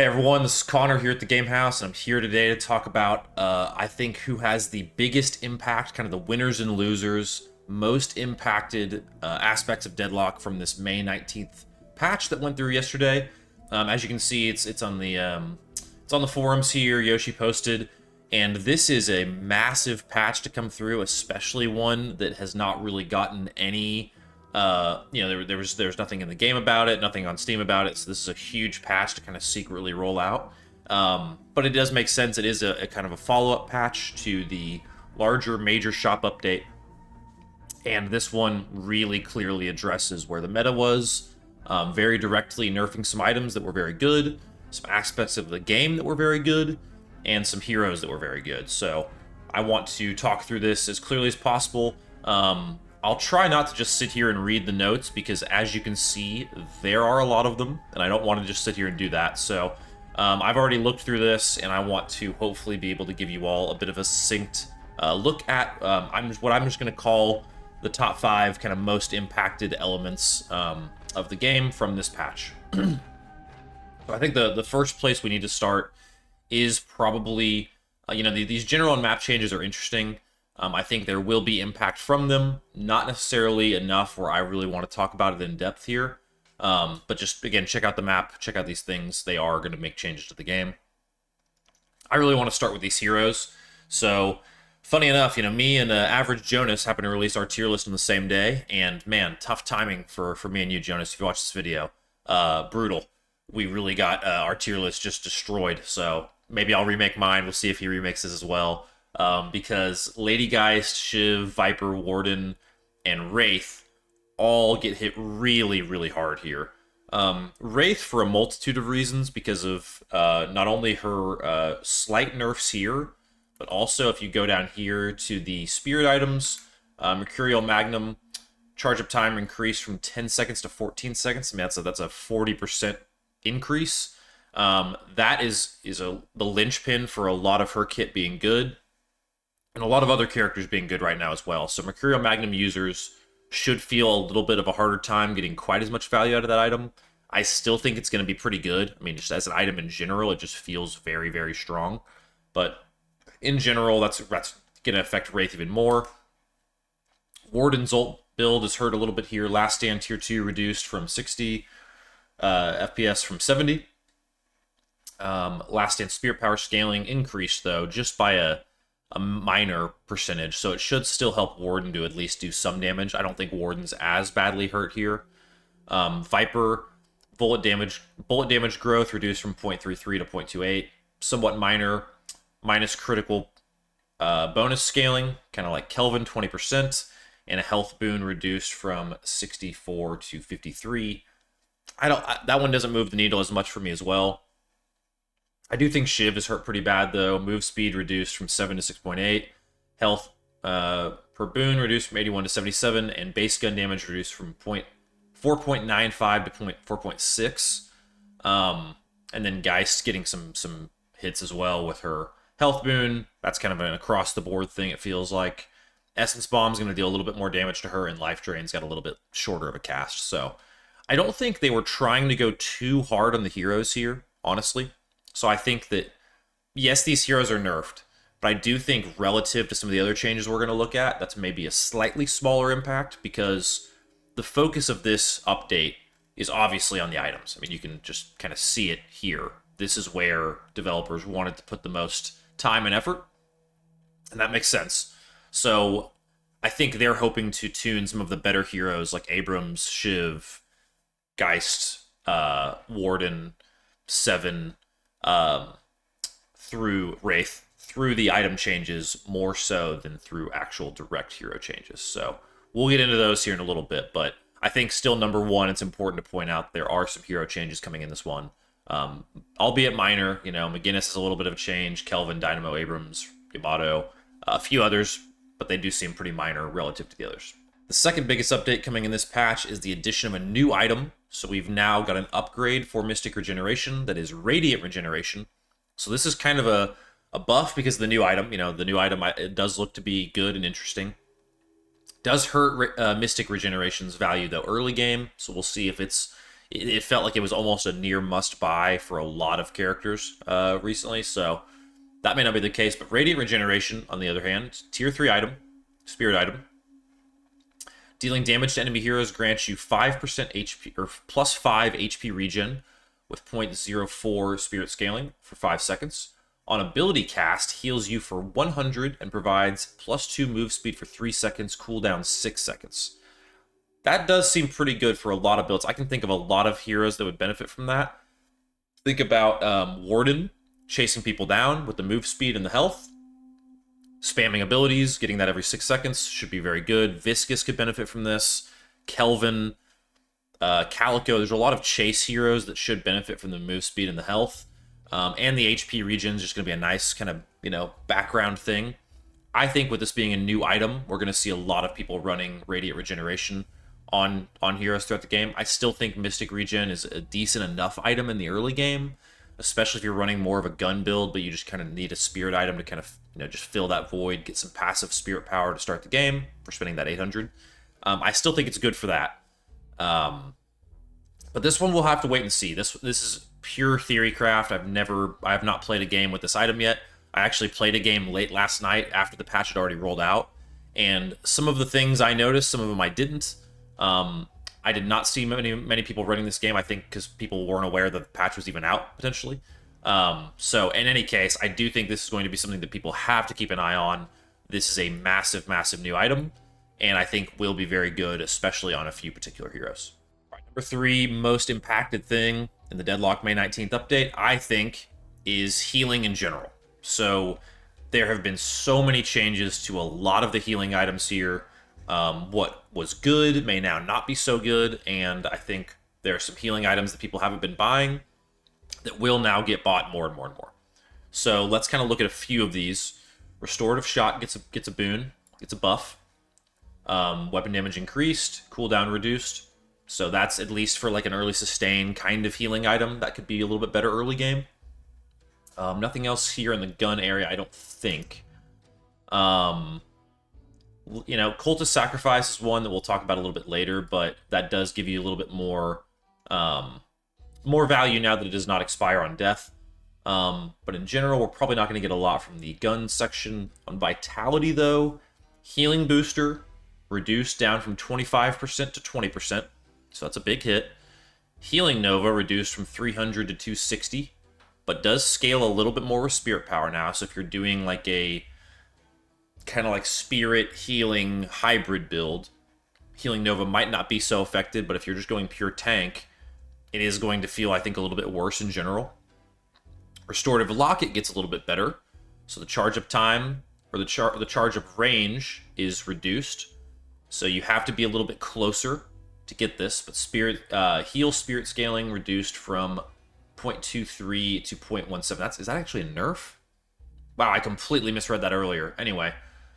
Hey everyone, this is Connor here at the Game House, and I'm here today to talk about, I think, who has the biggest impact, kind of the winners and losers, most impacted aspects of Deadlock from this May 19th patch that went through yesterday. As you can see, it's on the forums here. Yoshi posted, and this is a massive patch to come through, especially one that has not really gotten any. There's nothing in the game about it, nothing on Steam about it, so this is a huge patch to kind of secretly roll out. But it does make sense. It is a kind of a follow-up patch to the larger major shop update, and this one really clearly addresses where the meta was, very directly nerfing some items that were very good, some aspects of the game that were very good, and some heroes that were very good. So I want to talk through this as clearly as possible. I'll try not to just sit here and read the notes, because as you can see, there are a lot of them, and I don't want to just sit here and do that. So I've already looked through this, and I want to hopefully be able to give you all a bit of a succinct look at what I'm just going to call the top 5 kind of most impacted elements of the game from this patch. So I think the first place we need to start is probably, these general and map changes are interesting. I think there will be impact from them, not necessarily enough where I really want to talk about it in depth here. But just, again, check out the map, check out these things. They are going to make changes to the game. I really want to start with these heroes. So, funny enough, me and Average Jonas happened to release our tier list on the same day. And, man, tough timing for me and you, Jonas, if you watch this video. Brutal. We really got our tier list just destroyed. So, maybe I'll remake mine. We'll see if he remakes this as well. Because Lady Geist, Shiv, Viper, Warden, and Wraith all get hit really, really hard here. Wraith for a multitude of reasons, because of not only her slight nerfs here, but also if you go down here to the spirit items, Mercurial Magnum, charge up time increased from 10 seconds to 14 seconds. I mean, that's a 40% increase. That is the linchpin for a lot of her kit being good, and a lot of other characters being good right now as well. So Mercurial Magnum users should feel a little bit of a harder time getting quite as much value out of that item. I still think it's going to be pretty good. I mean, just as an item in general, it just feels very, very strong. But in general, that's going to affect Wraith even more. Warden's ult build is hurt a little bit here. Last Stand Tier 2 reduced from 60 FPS from 70. Last Stand Spirit Power scaling increased, though, just by a minor percentage, so it should still help Warden to at least do some damage. I don't think Warden's as badly hurt here. Viper, bullet damage growth reduced from 0.33 to 0.28, somewhat minor, minus critical bonus scaling, kind of like Kelvin, 20%, and a health boon reduced from 64 to 53. That one doesn't move the needle as much for me as well. I do think Shiv is hurt pretty bad, though. Move speed reduced from 7 to 6.8. Health per boon reduced from 81 to 77. And base gun damage reduced from 4.95 to 4.6. And then Geist getting some hits as well with her health boon. That's kind of an across-the-board thing, it feels like. Essence Bomb's going to deal a little bit more damage to her, and Life Drain's got a little bit shorter of a cast. So I don't think they were trying to go too hard on the heroes here, honestly. So I think that, yes, these heroes are nerfed, but I do think relative to some of the other changes we're going to look at, that's maybe a slightly smaller impact, because the focus of this update is obviously on the items. I mean, you can just kind of see it here. This is where developers wanted to put the most time and effort, and that makes sense. So I think they're hoping to tune some of the better heroes like Abrams, Shiv, Geist, Warden, Seven, through Wraith, through the item changes more so than through actual direct hero changes. So we'll get into those here in a little bit, but I think still number one, it's important to point out there are some hero changes coming in this one. Albeit minor, McGinnis is a little bit of a change, Kelvin, Dynamo, Abrams, Yamato, a few others, but they do seem pretty minor relative to the others. The second biggest update coming in this patch is the addition of a new item. So we've now got an upgrade for Mystic Regeneration that is Radiant Regeneration. So this is kind of a buff because of the new item. The new item, it does look to be good and interesting. Does hurt Mystic Regeneration's value, though, early game. So we'll see if it's it felt like it was almost a near must-buy for a lot of characters recently, so that may not be the case. But Radiant Regeneration, on the other hand, tier 3 item, spirit item. Dealing damage to enemy heroes grants you 5% HP, or plus 5 HP regen with 0.04 spirit scaling for 5 seconds. On ability cast, heals you for 100 and provides plus 2 move speed for 3 seconds, cooldown 6 seconds. That does seem pretty good for a lot of builds. I can think of a lot of heroes that would benefit from that. Think about Warden, chasing people down with the move speed and the health. Spamming abilities, getting that every 6 seconds should be very good. Viscus could benefit from this. Kelvin, Calico, there's a lot of chase heroes that should benefit from the move speed and the health. And the HP regen is just going to be a nice kind of, you know, background thing. I think with this being a new item, we're going to see a lot of people running Radiant Regeneration on heroes throughout the game. I still think Mystic Regen is a decent enough item in the early game, especially if you're running more of a gun build, but you just kind of need a spirit item to kind of, you know, just fill that void, get some passive spirit power to start the game for spending that 800. I still think it's good for that. But this one we'll have to wait and see. This is pure theory craft. I have not played a game with this item yet. I actually played a game late last night after the patch had already rolled out, and some of the things I noticed, some of them I didn't. I did not see many people running this game, I think because people weren't aware that the patch was even out, potentially. So in any case, I do think this is going to be something that people have to keep an eye on. This is a massive, massive new item, and I think will be very good, especially on a few particular heroes. Right, number 3 most impacted thing in the Deadlock May 19th update, I think, is healing in general. So there have been so many changes to a lot of the healing items here. What was good may now not be so good, and I think there are some healing items that people haven't been buying that will now get bought more and more and more. So let's kind of look at a few of these. Restorative Shot gets a boon, gets a buff. Weapon damage increased, cooldown reduced. So that's at least for like an early sustain kind of healing item. That could be a little bit better early game. Nothing else here in the gun area, I don't think. You know, Cultist Sacrifice is one that we'll talk about a little bit later, but that does give you a little bit more more value now that it does not expire on death. But in general, we're probably not going to get a lot from the gun section. On Vitality, though, Healing Booster reduced down from 25% to 20%, so that's a big hit. Healing Nova reduced from 300 to 260, but does scale a little bit more with Spirit Power now, so if you're doing like a kind of like spirit healing hybrid build, Healing Nova might not be so effective, but if you're just going pure tank, it is going to feel, I think, a little bit worse in general. Restorative Locket gets a little bit better, so the charge up time, or the charge up range is reduced, so you have to be a little bit closer to get this, but heal spirit scaling reduced from 0.23 to 0.17. Is that actually a nerf? Wow, I completely misread that earlier. Anyway,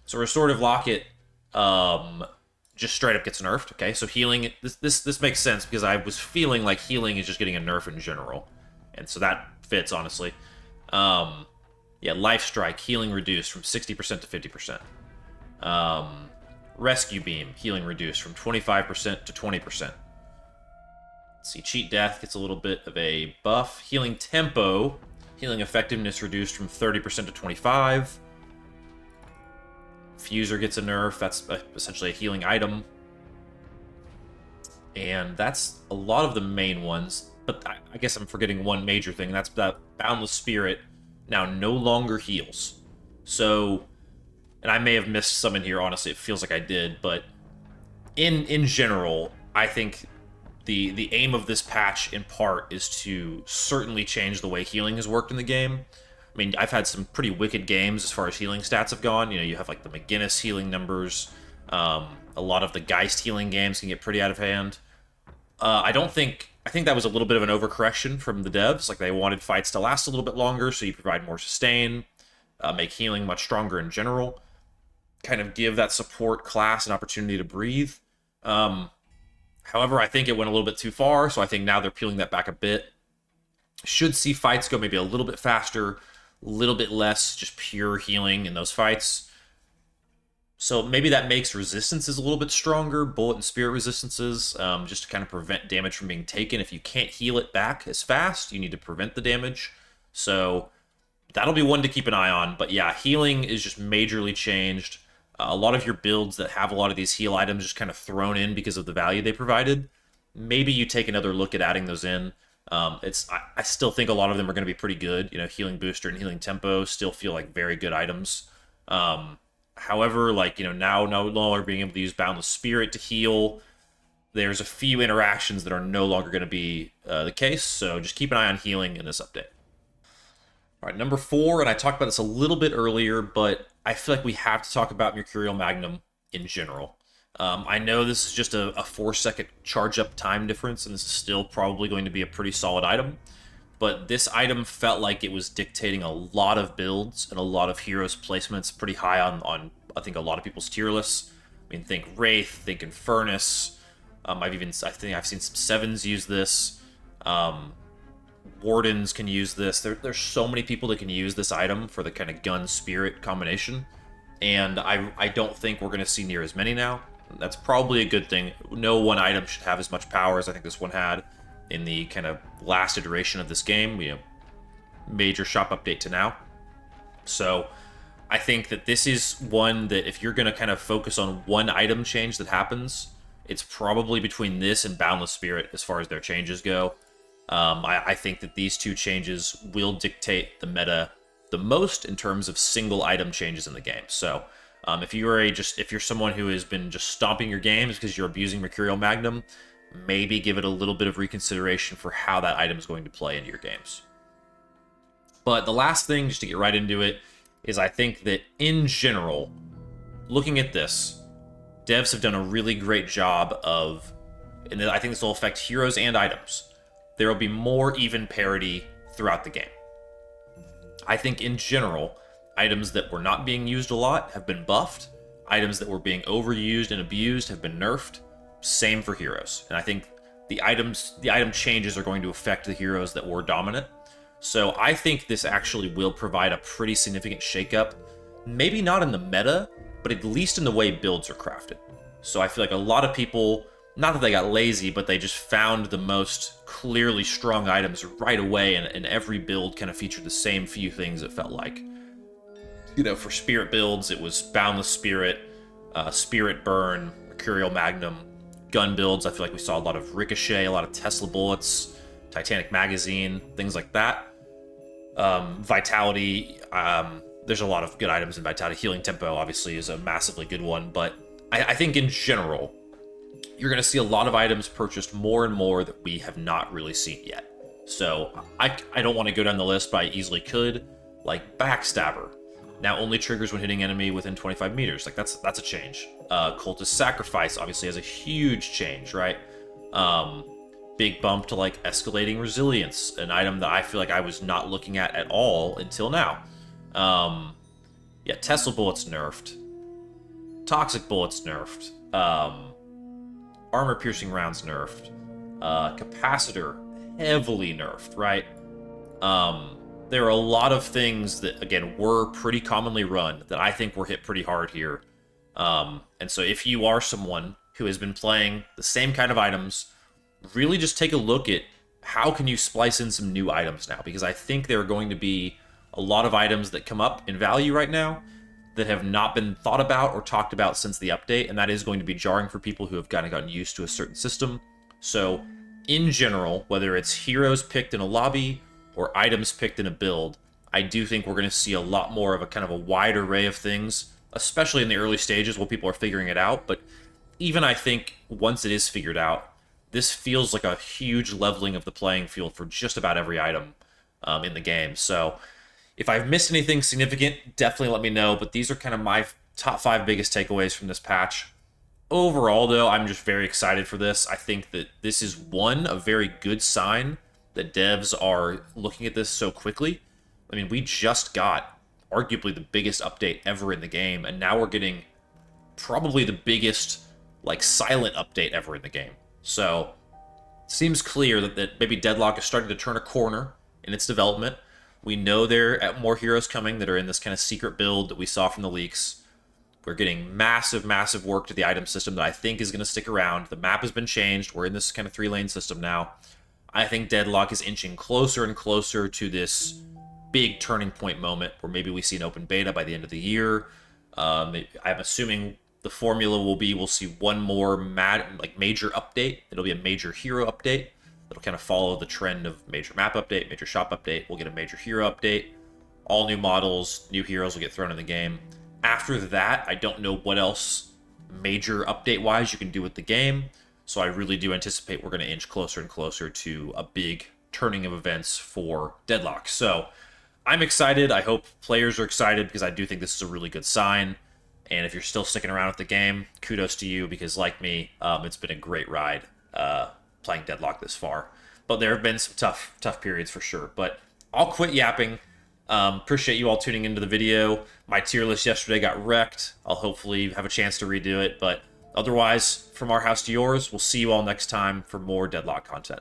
so Restorative Locket just straight up gets nerfed. Okay, so healing, this makes sense because I was feeling like healing is just getting a nerf in general, and so that fits, honestly. Yeah, Life Strike, healing reduced from 60% to 50%. Rescue Beam, healing reduced from 25% to 20%. Let's see, Cheat Death gets a little bit of a buff. Healing Tempo, healing effectiveness reduced from 30% to 25%. Fuser gets a nerf, that's essentially a healing item. And that's a lot of the main ones, but I guess I'm forgetting one major thing, and that's that Boundless Spirit now no longer heals. So, and I may have missed some in here, honestly, it feels like I did, but in general, I think the aim of this patch, in part, is to certainly change the way healing has worked in the game. I mean, I've had some pretty wicked games as far as healing stats have gone. You know, you have like the McGinnis healing numbers. A lot of the Geist healing games can get pretty out of hand. I think that was a little bit of an overcorrection from the devs. Like, they wanted fights to last a little bit longer, so you provide more sustain, make healing much stronger in general, kind of give that support class an opportunity to breathe. However, I think it went a little bit too far, so I think now they're peeling that back a bit. Should see fights go maybe a little bit faster, a little bit less just pure healing in those fights. So maybe that makes resistances a little bit stronger, bullet and spirit resistances, just to kind of prevent damage from being taken. If you can't heal it back as fast, you need to prevent the damage. So that'll be one to keep an eye on. But yeah, healing is just majorly changed. A lot of your builds that have a lot of these heal items just kind of thrown in because of the value they provided. Maybe you take another look at adding those in. I still think a lot of them are going to be pretty good. You know, healing booster and healing tempo still feel like very good items. However, like, you know, now no longer being able to use Boundless Spirit to heal, there's a few interactions that are no longer going to be the case, so just keep an eye on healing in this update. All right, number 4, and I talked about this a little bit earlier, but I feel like we have to talk about Mercurial Magnum in general. I know this is just a 4-second charge-up time difference, and this is still probably going to be a pretty solid item, but this item felt like it was dictating a lot of builds and a lot of heroes placements pretty high on I think a lot of people's tier lists. I mean, think Wraith, think Infernus. I think I've seen some 7s use this. Wardens can use this. There's so many people that can use this item for the kind of gun spirit combination, and I don't think we're going to see near as many now. That's probably a good thing. No one item should have as much power as I think this one had in the kind of last iteration of this game, you know, major shop update to now. So I think that this is one that if you're going to kind of focus on one item change that happens, it's probably between this and Boundless Spirit as far as their changes go. I think that these two changes will dictate the meta the most in terms of single item changes in the game. So if you're someone who has been just stomping your games because you're abusing Mercurial Magnum, maybe give it a little bit of reconsideration for how that item is going to play into your games. But the last thing, just to get right into it, is I think that in general, looking at this, devs have done a really great job of, and I think this will affect heroes and items, there will be more even parity throughout the game. I think in general, items that were not being used a lot have been buffed, items that were being overused and abused have been nerfed. Same for heroes. And I think the item changes are going to affect the heroes that were dominant. So I think this actually will provide a pretty significant shakeup. Maybe not in the meta, but at least in the way builds are crafted. So I feel like a lot of people, not that they got lazy, but they just found the most clearly strong items right away, and every build kind of featured the same few things, it felt like. You know, for spirit builds, it was Boundless Spirit, Spirit Burn, Mercurial Magnum. Gun builds, I feel like we saw a lot of Ricochet, a lot of Tesla bullets, Titanic Magazine, things like that. Vitality, there's a lot of good items in Vitality. Healing Tempo, obviously, is a massively good one, but I think in general, you're going to see a lot of items purchased more and more that we have not really seen yet. So I don't want to go down the list, but I easily could. Like Backstabber. Now only triggers when hitting enemy within 25 meters. Like, that's a change. Cultist Sacrifice obviously has a huge change, right? Big bump to, like, Escalating Resilience, an item that I feel like I was not looking at all until now. Yeah, Tesla Bullets nerfed. Toxic Bullets nerfed. Armor-piercing rounds nerfed. Capacitor heavily nerfed, right? There are a lot of things that, again, were pretty commonly run that I think were hit pretty hard here. And so if you are someone who has been playing the same kind of items, really just take a look at how can you splice in some new items now, because I think there are going to be a lot of items that come up in value right now that have not been thought about or talked about since the update, and that is going to be jarring for people who have kind of gotten used to a certain system. So in general, whether it's heroes picked in a lobby or items picked in a build, I do think we're going to see a lot more of a kind of a wide array of things, especially in the early stages while people are figuring it out. But even I think once it is figured out, this feels like a huge leveling of the playing field for just about every item in the game. So if I've missed anything significant, definitely let me know. But these are kind of my top 5 biggest takeaways from this patch. Overall, though, I'm just very excited for this. I think that this is, a very good sign that devs are looking at this so quickly. I mean, we just got arguably the biggest update ever in the game, and now we're getting probably the biggest, like, silent update ever in the game. So it seems clear that maybe Deadlock is starting to turn a corner in its development. We know there are more heroes coming that are in this kind of secret build that we saw from the leaks. We're getting massive, massive work to the item system that I think is going to stick around. The map has been changed. We're in this kind of 3-lane system now. I think Deadlock is inching closer and closer to this big turning point moment where maybe we see an open beta by the end of the year. I'm assuming the formula will be we'll see one more major update. It'll be a major hero update. It'll kind of follow the trend of major map update, major shop update. We'll get a major hero update. All new models, new heroes will get thrown in the game. After that, I don't know what else major update-wise you can do with the game. So I really do anticipate we're going to inch closer and closer to a big turning of events for Deadlock. So I'm excited. I hope players are excited because I do think this is a really good sign. And if you're still sticking around with the game, kudos to you because like me, it's been a great ride playing Deadlock this far. But there have been some tough periods for sure. But I'll quit yapping. Appreciate you all tuning into the video. My tier list yesterday got wrecked. I'll hopefully have a chance to redo it. But otherwise, from our house to yours, we'll see you all next time for more Deadlock content.